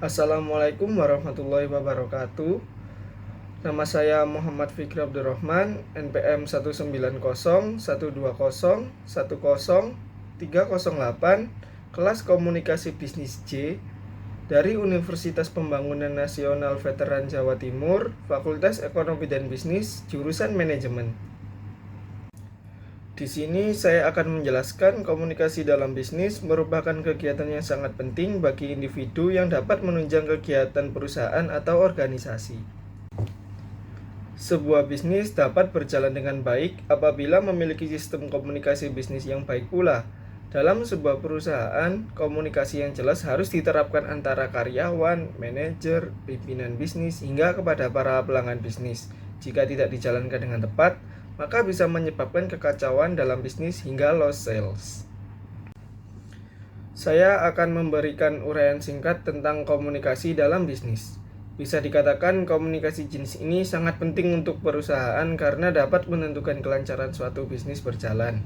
Assalamualaikum warahmatullahi wabarakatuh. Nama saya Muhammad Fikri Abdurrahman, NPM 19012010308, kelas Komunikasi Bisnis J dari Universitas Pembangunan Nasional Veteran Jawa Timur, Fakultas Ekonomi dan Bisnis, jurusan Manajemen. Di sini saya akan menjelaskan komunikasi dalam bisnis merupakan kegiatan yang sangat penting bagi individu yang dapat menunjang kegiatan perusahaan atau organisasi. Sebuah bisnis dapat berjalan dengan baik apabila memiliki sistem komunikasi bisnis yang baik pula. Dalam sebuah perusahaan, komunikasi yang jelas harus diterapkan antara karyawan, manajer, pimpinan bisnis, hingga kepada para pelanggan bisnis. Jika tidak dijalankan dengan tepat, maka bisa menyebabkan kekacauan dalam bisnis hingga loss sales. Saya akan memberikan uraian singkat tentang komunikasi dalam bisnis. Bisa dikatakan komunikasi jenis ini sangat penting untuk perusahaan karena dapat menentukan kelancaran suatu bisnis berjalan.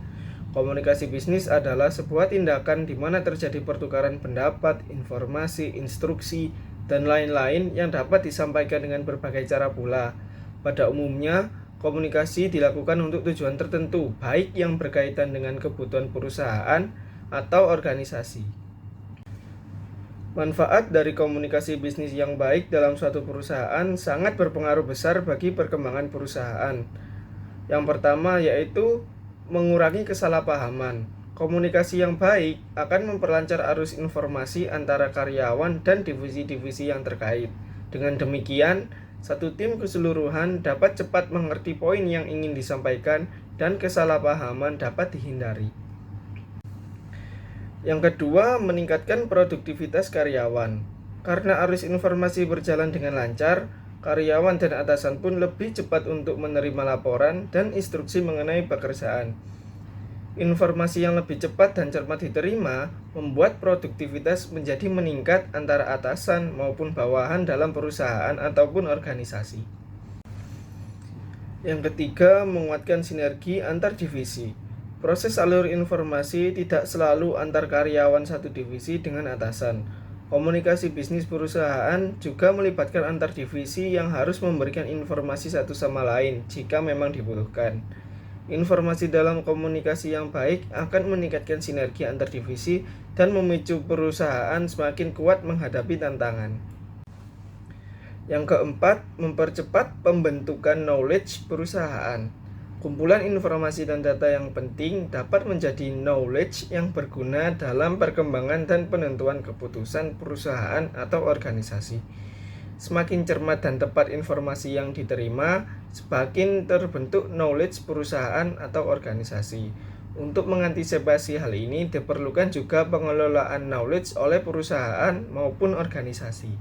Komunikasi bisnis adalah sebuah tindakan di mana terjadi pertukaran pendapat, informasi, instruksi, dan lain-lain yang dapat disampaikan dengan berbagai cara pula. Pada umumnya, komunikasi dilakukan untuk tujuan tertentu, baik yang berkaitan dengan kebutuhan perusahaan atau organisasi. Manfaat dari komunikasi bisnis yang baik dalam suatu perusahaan sangat berpengaruh besar bagi perkembangan perusahaan. Yang pertama yaitu mengurangi kesalahpahaman. Komunikasi yang baik akan memperlancar arus informasi antara karyawan dan divisi-divisi yang terkait. Dengan demikian, satu tim keseluruhan dapat cepat mengerti poin yang ingin disampaikan dan kesalahpahaman dapat dihindari. Yang kedua, meningkatkan produktivitas karyawan. Karena arus informasi berjalan dengan lancar, karyawan dan atasan pun lebih cepat untuk menerima laporan dan instruksi mengenai pekerjaan. Informasi yang lebih cepat dan cermat diterima membuat produktivitas menjadi meningkat antara atasan maupun bawahan dalam perusahaan ataupun organisasi. Yang ketiga, menguatkan sinergi antar divisi. Proses alur informasi tidak selalu antar karyawan satu divisi dengan atasan. Komunikasi bisnis perusahaan juga melibatkan antar divisi yang harus memberikan informasi satu sama lain jika memang dibutuhkan. Informasi dalam komunikasi yang baik akan meningkatkan sinergi antar divisi dan memicu perusahaan semakin kuat menghadapi tantangan. Yang keempat, mempercepat pembentukan knowledge perusahaan. Kumpulan informasi dan data yang penting dapat menjadi knowledge yang berguna dalam perkembangan dan penentuan keputusan perusahaan atau organisasi. Semakin cermat dan tepat informasi yang diterima, semakin terbentuk knowledge perusahaan atau organisasi. Untuk mengantisipasi hal ini, diperlukan juga pengelolaan knowledge oleh perusahaan maupun organisasi.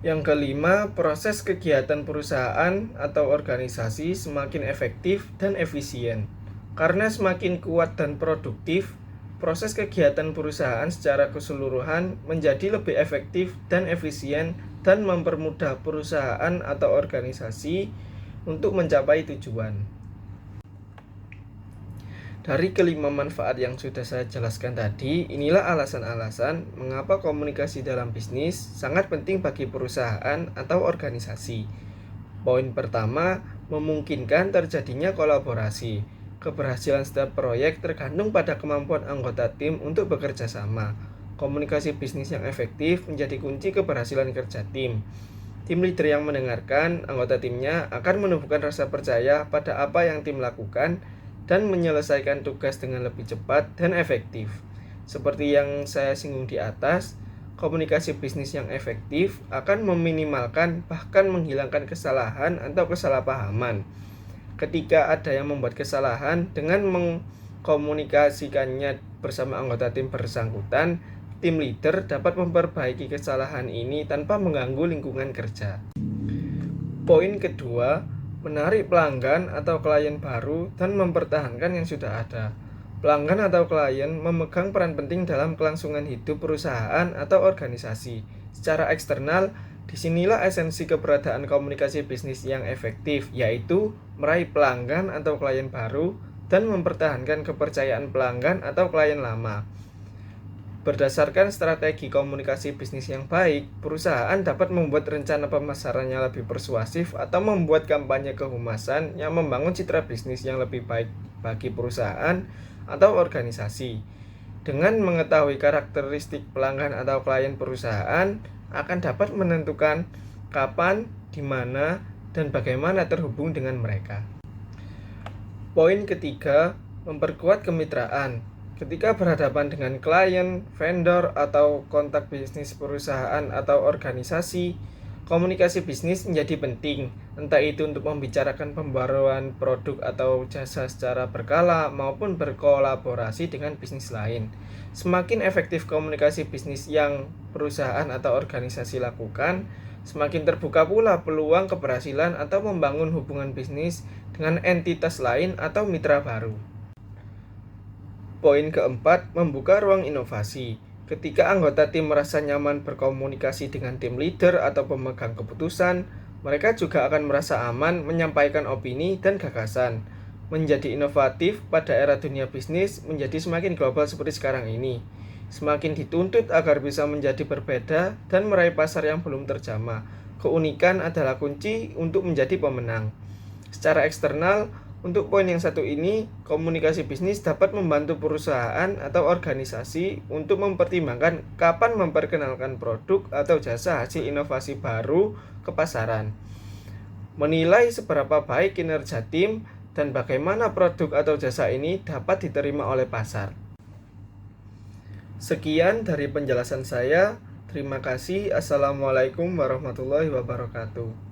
Yang kelima, proses kegiatan perusahaan atau organisasi semakin efektif dan efisien. Karena semakin kuat dan produktif, proses kegiatan perusahaan secara keseluruhan menjadi lebih efektif dan efisien dan mempermudah perusahaan atau organisasi untuk mencapai tujuan. Dari kelima manfaat yang sudah saya jelaskan tadi, inilah alasan-alasan mengapa komunikasi dalam bisnis sangat penting bagi perusahaan atau organisasi. Poin pertama, memungkinkan terjadinya kolaborasi. Keberhasilan setiap proyek tergantung pada kemampuan anggota tim untuk bekerja sama. Komunikasi bisnis yang efektif menjadi kunci keberhasilan kerja tim. Tim leader yang mendengarkan anggota timnya akan menumbuhkan rasa percaya pada apa yang tim lakukan dan menyelesaikan tugas dengan lebih cepat dan efektif. Seperti yang saya singgung di atas, komunikasi bisnis yang efektif akan meminimalkan bahkan menghilangkan kesalahan atau kesalahpahaman. Ketika ada yang membuat kesalahan, dengan mengkomunikasikannya bersama anggota tim bersangkutan, tim leader dapat memperbaiki kesalahan ini tanpa mengganggu lingkungan kerja. Poin kedua, menarik pelanggan atau klien baru dan mempertahankan yang sudah ada. Pelanggan atau klien memegang peran penting dalam kelangsungan hidup perusahaan atau organisasi. Secara eksternal, disinilah esensi keberadaan komunikasi bisnis yang efektif, yaitu meraih pelanggan atau klien baru dan mempertahankan kepercayaan pelanggan atau klien lama. Berdasarkan strategi komunikasi bisnis yang baik, perusahaan dapat membuat rencana pemasarannya lebih persuasif atau membuat kampanye kehumasan yang membangun citra bisnis yang lebih baik bagi perusahaan atau organisasi. Dengan mengetahui karakteristik pelanggan atau klien perusahaan, akan dapat menentukan kapan, di mana, dan bagaimana terhubung dengan mereka. Poin ketiga, memperkuat kemitraan. Ketika berhadapan dengan klien, vendor, atau kontak bisnis perusahaan atau organisasi, komunikasi bisnis menjadi penting, entah itu untuk membicarakan pembaruan produk atau jasa secara berkala maupun berkolaborasi dengan bisnis lain. Semakin efektif komunikasi bisnis yang perusahaan atau organisasi lakukan, semakin terbuka pula peluang keberhasilan atau membangun hubungan bisnis dengan entitas lain atau mitra baru. Poin keempat, membuka ruang inovasi. Ketika anggota tim merasa nyaman berkomunikasi dengan tim leader atau pemegang keputusan, mereka juga akan merasa aman menyampaikan opini dan gagasan. Menjadi inovatif pada era dunia bisnis menjadi semakin global seperti sekarang ini. Semakin dituntut agar bisa menjadi berbeda dan meraih pasar yang belum terjamah. Keunikan adalah kunci untuk menjadi pemenang. Secara eksternal, untuk poin yang satu ini, komunikasi bisnis dapat membantu perusahaan atau organisasi untuk mempertimbangkan kapan memperkenalkan produk atau jasa hasil inovasi baru ke pasaran, menilai seberapa baik kinerja tim, dan bagaimana produk atau jasa ini dapat diterima oleh pasar. Sekian dari penjelasan saya. Terima kasih. Assalamualaikum warahmatullahi wabarakatuh.